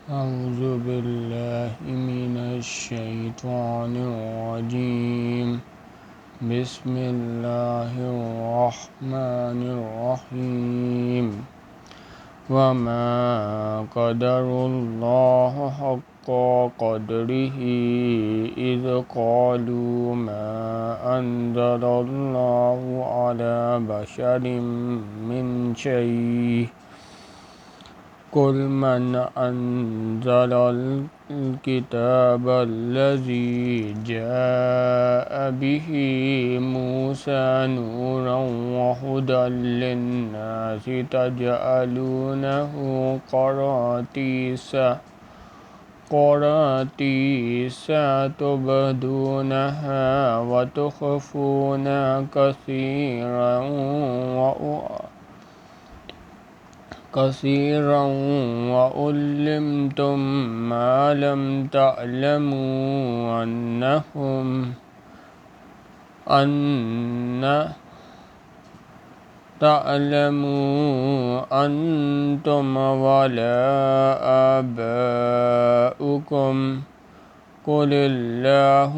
أعوذ بالله من الشيطان الرجيم. بسم الله الرحمن الرحيم. وما قدر الله حق قدره إذ قالوا ما أنزل الله على بشر من شيء قل من أنزل الكتاب الذي جاء به موسى نورا وهدى للناس تجعلونه قراطيس تبدونها وتخفون كثيرا وعلمتم ما لم تعلموا أنتم ولا آباؤكم قل الله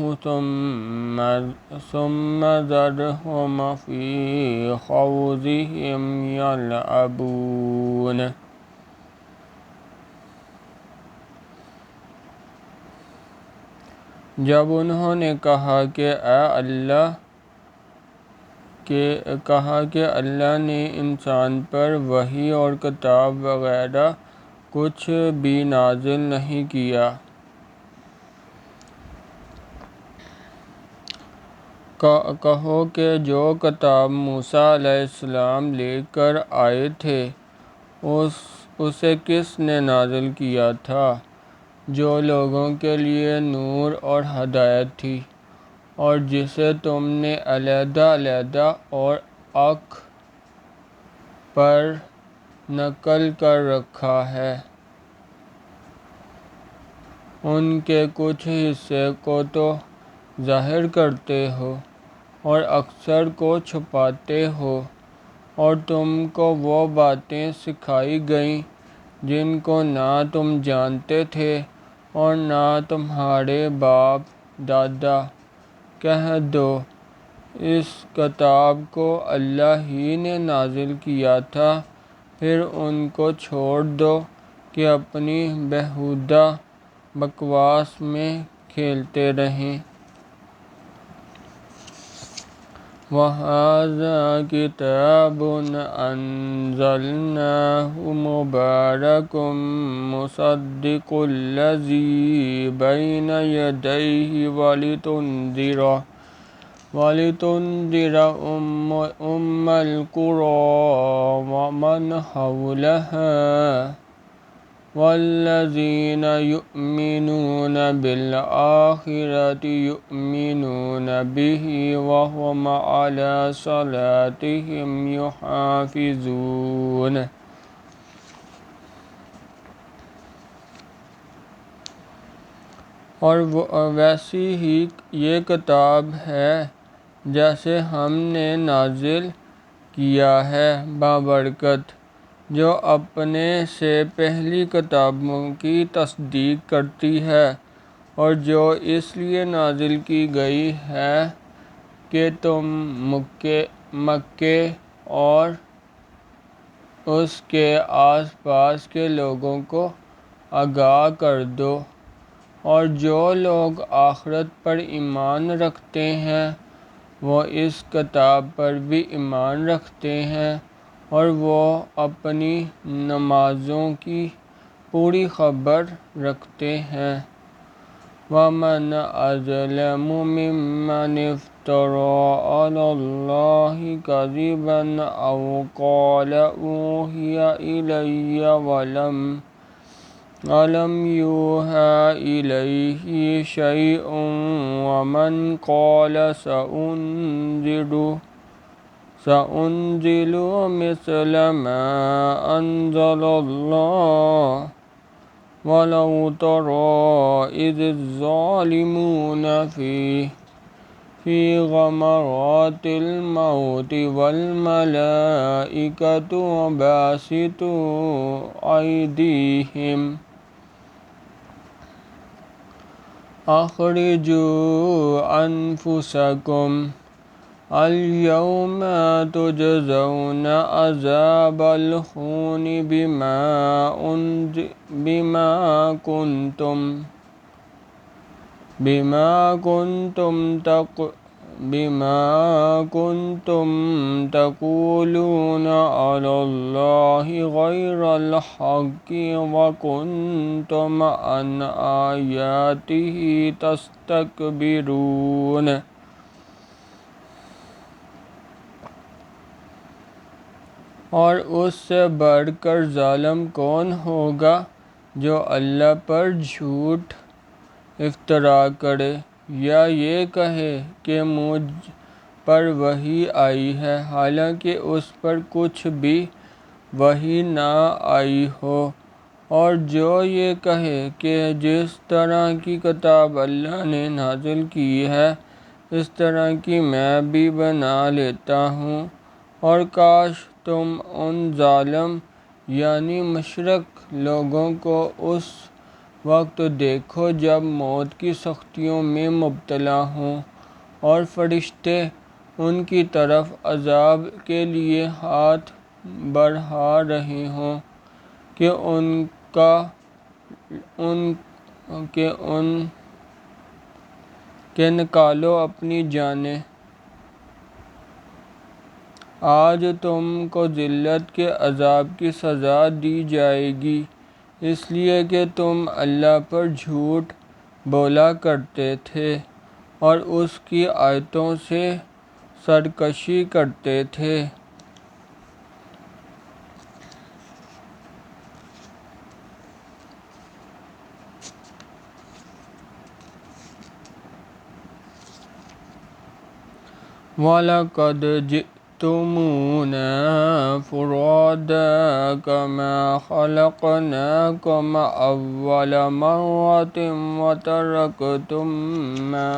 ثم ذرهم في خوضهم يلعبون. جب انہوں نے کہا کہ اللہ نے انسان پر وحی اور کتاب وغیرہ کچھ بھی نازل نہیں کیا، کہو کہ جو کتاب موسیٰ علیہ السلام لے کر آئے تھے اسے کس نے نازل کیا تھا، جو لوگوں کے لیے نور اور ہدایت تھی، اور جسے تم نے علیحدہ علیحدہ اور اک پر نقل کر رکھا ہے، ان کے کچھ حصے کو تو ظاہر کرتے ہو اور اکثر کو چھپاتے ہو، اور تم کو وہ باتیں سکھائی گئیں جن کو نہ تم جانتے تھے اور نہ تمہارے باپ دادا. کہہ دو اس کتاب کو اللہ ہی نے نازل کیا تھا، پھر ان کو چھوڑ دو کہ اپنی بیہودہ بکواس میں کھیلتے رہیں. وَهَذَا كِتَابٌ أَنزَلْنَاهُ مُبَارَكٌ مُصَدِّقُ الَّذِي بَيْنَ يَدَيْهِ وَلِتُنذِرَ أُمَّ الْقُرَىٰ وَمَنْ حَوْلَهَا وَالَّذِينَ يُؤْمِنُونَ بِالْآخِرَةِ يُؤْمِنُونَ بِهِ وَهُمْ عَلَىٰ صَلَاتِهِمْ يُحَافِظُونَ. اور ویسی ہی یہ کتاب ہے جیسے ہم نے نازل کیا ہے بابرکت، جو اپنے سے پہلی کتابوں کی تصدیق کرتی ہے، اور جو اس لیے نازل کی گئی ہے کہ تم مکے اور اس کے آس پاس کے لوگوں کو آگاہ کر دو، اور جو لوگ آخرت پر ایمان رکھتے ہیں وہ اس کتاب پر بھی ایمان رکھتے ہیں، اور وہ اپنی نمازوں کی پوری خبر رکھتے ہیں. وَمَنْ أَظْلَمُ مِمَّنِ افْتَرَىٰ عَلَى اللَّهِ كَذِبًا أَوْ قَالَ أُوحِيَ إِلَيَّ وَلَمْ يُوحَىٰ إِلَيْهِ شَيْءٌ وَمَنْ قَالَ سَأُنزِلُ مِثْلَ مَا أَنزَلَ اللَّهُ. وَلَوْ تَرَىٰ إِذِ الظَّالِمُونَ فِي غَمَرَاتِ الْمَوْتِ وَالْمَلَائِكَةُ بَاسِطُو أَيْدِيهِمْ اخرجوا انفسکم اليوم تجزون عذاب الخون بما كنتم تقولون على الله غير الحق وكنتم عن آياته تستكبرون۔ اور اس سے بڑھ کر ظالم کون ہوگا جو اللہ پر جھوٹ افطرا کرے یا یہ کہے کہ مجھ پر وحی آئی ہے حالانکہ اس پر کچھ بھی وحی نہ آئی ہو، اور جو یہ کہے کہ جس طرح کی کتاب اللہ نے نازل کی ہے اس طرح کی میں بھی بنا لیتا ہوں، اور کاش تم ان ظالم یعنی مشرک لوگوں کو اس وقت دیکھو جب موت کی سختیوں میں مبتلا ہوں اور فرشتے ان کی طرف عذاب کے لیے ہاتھ بڑھا رہے ہوں کہ نکالو اپنی جانیں۔ آج تم کو ذلت کے عذاب کی سزا دی جائے گی اس لیے کہ تم اللہ پر جھوٹ بولا کرتے تھے اور اس کی آیتوں سے سرکشی کرتے تھے۔ وَلَقَدْ جِئْتُمُونَا فُرَادَىٰ كَمَا خَلَقْنَاكُمْ أَوَّلَ مَرَّةٍ وَتَرَكْتُم مَّا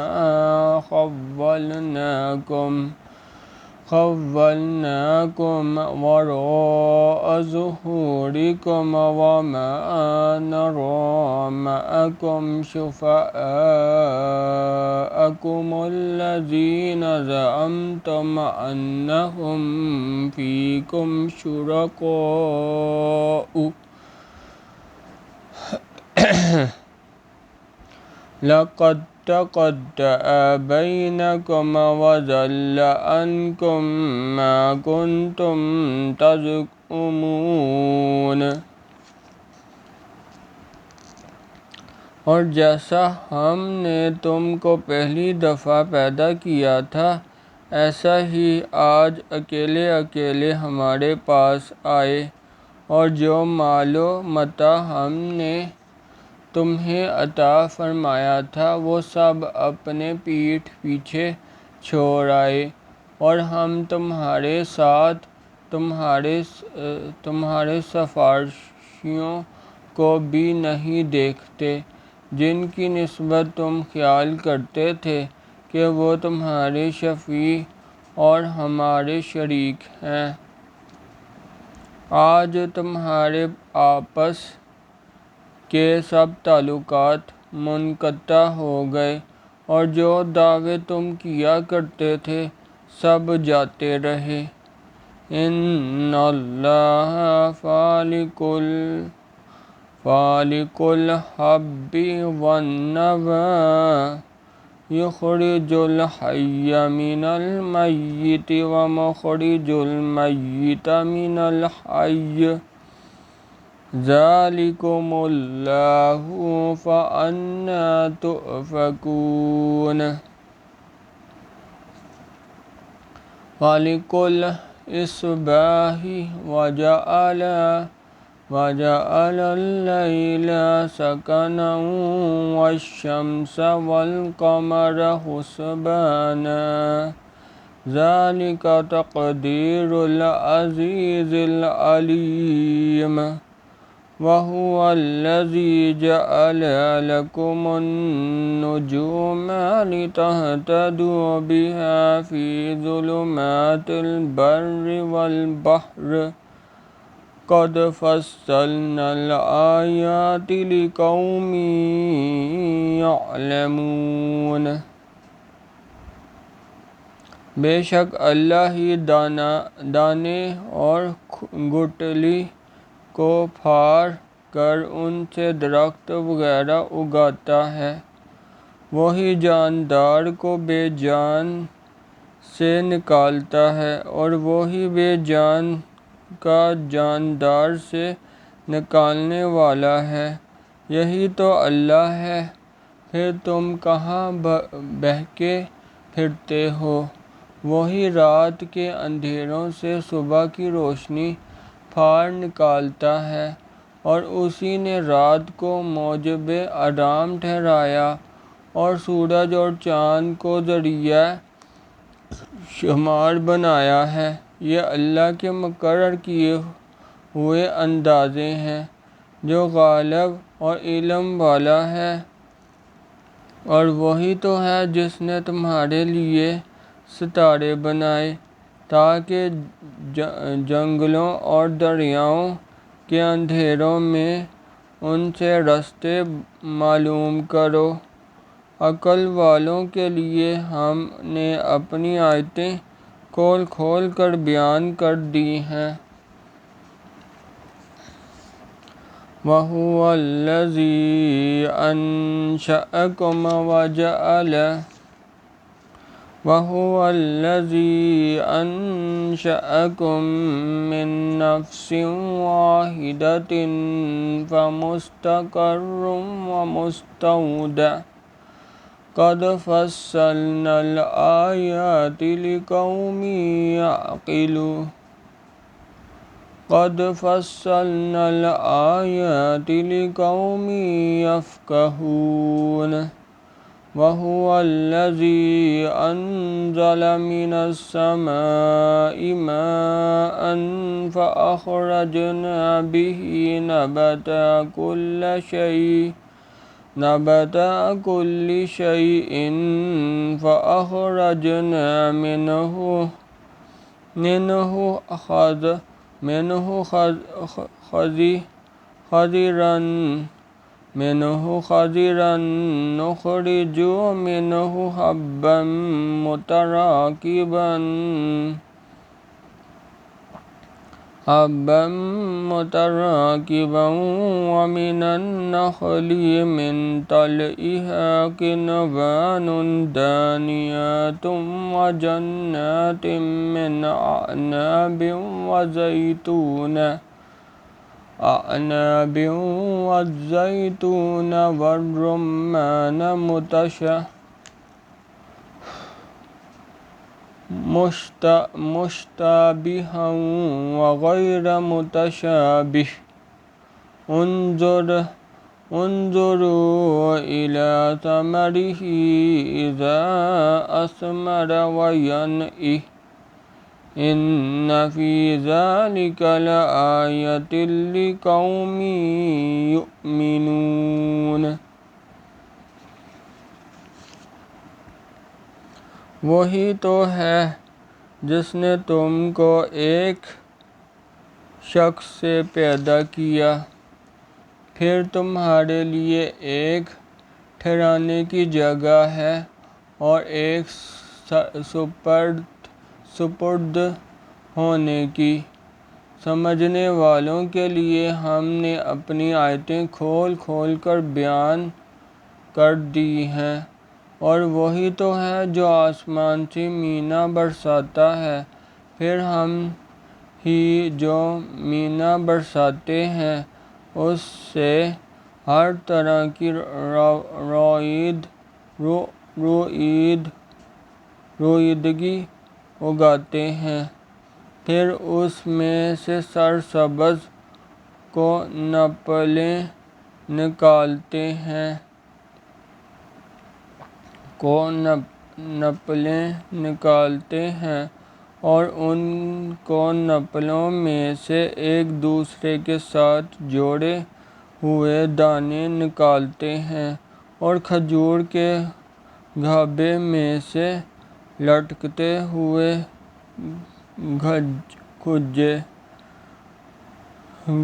خَوَّلْنَاكُمْ وَرَاءَ ظُهُورِكُمْ وَمَا نَرَىٰ مَعَكُمْ شُفَعَاءَكُمُ الَّذِينَ زَعَمْتُمْ أَنَّهُمْ فِيكُمْ شُرَكَاءُ لَقَدْ تَقَطَّعَ بَيْنَكُمْ وَضَلَّ عَنكُم مَّا كُنتُمْ تَزْعُمُونَ۔ اور جیسا ہم نے تم کو پہلی دفعہ پیدا کیا تھا ایسا ہی آج اکیلے اکیلے ہمارے پاس آئے، اور جو مال و متاع ہم نے تمہیں عطا فرمایا تھا وہ سب اپنے پیٹھ پیچھے چھوڑ آئے، اور ہم تمہارے ساتھ تمہارے سفارشیوں کو بھی نہیں دیکھتے جن کی نسبت تم خیال کرتے تھے کہ وہ تمہارے شفیع اور ہمارے شریک ہیں۔ آج تمہارے آپس کے سب تعلقات منقطع ہو گئے اور جو دعوے تم کیا کرتے تھے سب جاتے رہے۔ ان اللہ فالق الحب والنوى یخرج الحی من المیت ومخرج المیت من الحی ذالکم اللہ فأنی تؤفکون۔ فالق الإصباح وجعل الليل سكنا والشمس والقمر حسبانا ذلك تقدير العزيز العليم۔ وهو الذي جعل لكم النجوم لتهتدوا بها في ظلمات البر والبحر قد فصلنا الآیات لقوم یعلمون۔ بے شک اللہ ہی دانے اور گٹلی کو پھاڑ کر ان سے درخت وغیرہ اگاتا ہے، وہی جاندار کو بے جان سے نکالتا ہے اور وہی بے جان کا جاندار سے نکالنے والا ہے، یہی تو اللہ ہے، پھر تم کہاں بہکے پھرتے ہو؟ وہی رات کے اندھیروں سے صبح کی روشنی پھاڑ نکالتا ہے اور اسی نے رات کو موجب آرام ٹھہرایا اور سورج اور چاند کو ذریعہ شمار بنایا ہے، یہ اللہ کے مقرر کیے ہوئے اندازے ہیں جو غالب اور علم والا ہے۔ اور وہی تو ہے جس نے تمہارے لیے ستارے بنائے تاکہ جنگلوں اور دریاؤں کے اندھیروں میں ان سے راستے معلوم کرو۔ عقل والوں کے لیے ہم نے اپنی آیتیں کھول کھول کر بیان کر دی ہیں۔ وَهُوَ الَّذِي أَنشَأَكُم مِّن نَّفْسٍ وَاحِدَةٍ فَمُسْتَقَرٌّ وَمُسْتَوْدَعٌ قَدْ فَصَّلْنَا الْآيَاتِ لِقَوْمٍ يَعْقِلُونَ۔ قَدْ فَصَّلْنَا الْآيَاتِ لِقَوْمٍ يَفْقَهُونَ۔ وَهُوَ الَّذِي أَنزَلَ مِنَ السَّمَاءِ مَاءً فَأَخْرَجْنَا بِهِ نَبَاتَ كُلِّ شَيْءٍ فَأَخْرَجْنَا منه خضرا نخرج منه حبا متراكبا ومن النخل من طلعها كنوان دانيات وجنات من أعناب والزيتون والرمان مشتبها وغير متشابه انظروا إلى ثمره إذا أثمر وينعه إن في ذلك لآية لقوم يؤمنون۔ وہی تو ہے جس نے تم کو ایک شخص سے پیدا کیا، پھر تمہارے لیے ایک ٹھہرانے کی جگہ ہے اور ایک سپرد ہونے کی۔ سمجھنے والوں کے لیے ہم نے اپنی آیتیں کھول کھول کر بیان کر دی ہیں۔ اور وہی تو ہے جو آسمان سے مینا برساتا ہے، پھر ہم ہی جو مینا برساتے ہیں اس سے ہر طرح کی روئیدگی اگاتے ہیں، پھر اس میں سے سرسبز کو نپلیں نکالتے ہیں اور ان کو نپلوں میں سے ایک دوسرے کے ساتھ جوڑے ہوئے دانے نکالتے ہیں اور کھجور کے گھابے میں سے لٹکتے ہوئے کھجے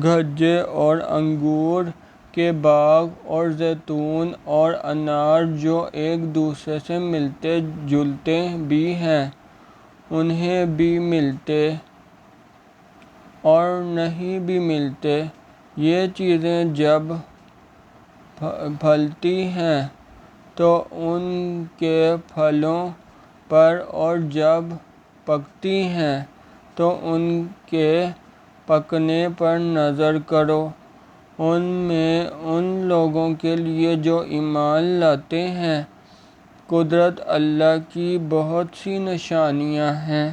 گھجے اور انگور کے باغ اور زیتون اور انار جو ایک دوسرے سے ملتے جلتے بھی ہیں، انہیں بھی ملتے اور نہیں بھی ملتے۔ یہ چیزیں جب پھلتی ہیں تو ان کے پھلوں پر، اور جب پکتی ہیں تو ان کے پکنے پر نظر کرو۔ ان میں ان لوگوں کے لیے جو ایمان لاتے ہیں قدرت اللہ کی بہت سی نشانیاں ہیں۔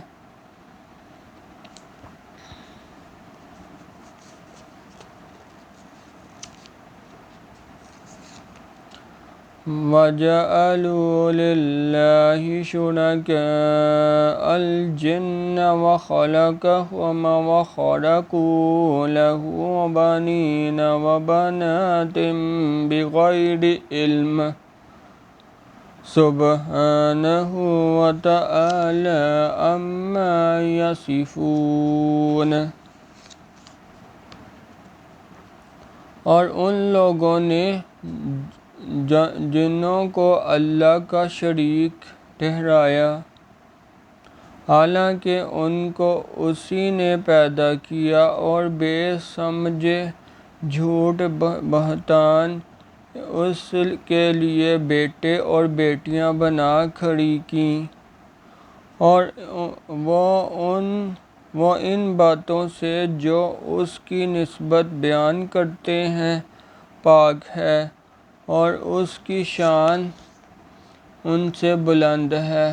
وَجَعَلُوا لِلَّهِ شُرَكَاءَ الْجِنَّ وَخَلَقَهُمْ وَخَرَقُوا لَهُ بَنِينَ وَبَنَاتٍ بِغَيْرِ عِلْمٍ سُبْحَانَهُ وَتَعَالَىٰ عَمَّا يَصِفُونَ۔ اور ان لوگوں نے جنوں کو اللہ کا شریک ٹھہرایا، حالانکہ ان کو اسی نے پیدا کیا، اور بے سمجھے جھوٹ بہتان اس کے لیے بیٹے اور بیٹیاں بنا کھڑی کیں، اور وہ ان باتوں سے جو اس کی نسبت بیان کرتے ہیں پاک ہے، اور اس کی شان ان سے بلند ہے۔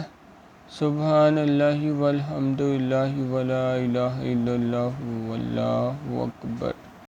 سبحان اللہ والحمد للہ ولا الہ الا اللہ واللہ اکبر۔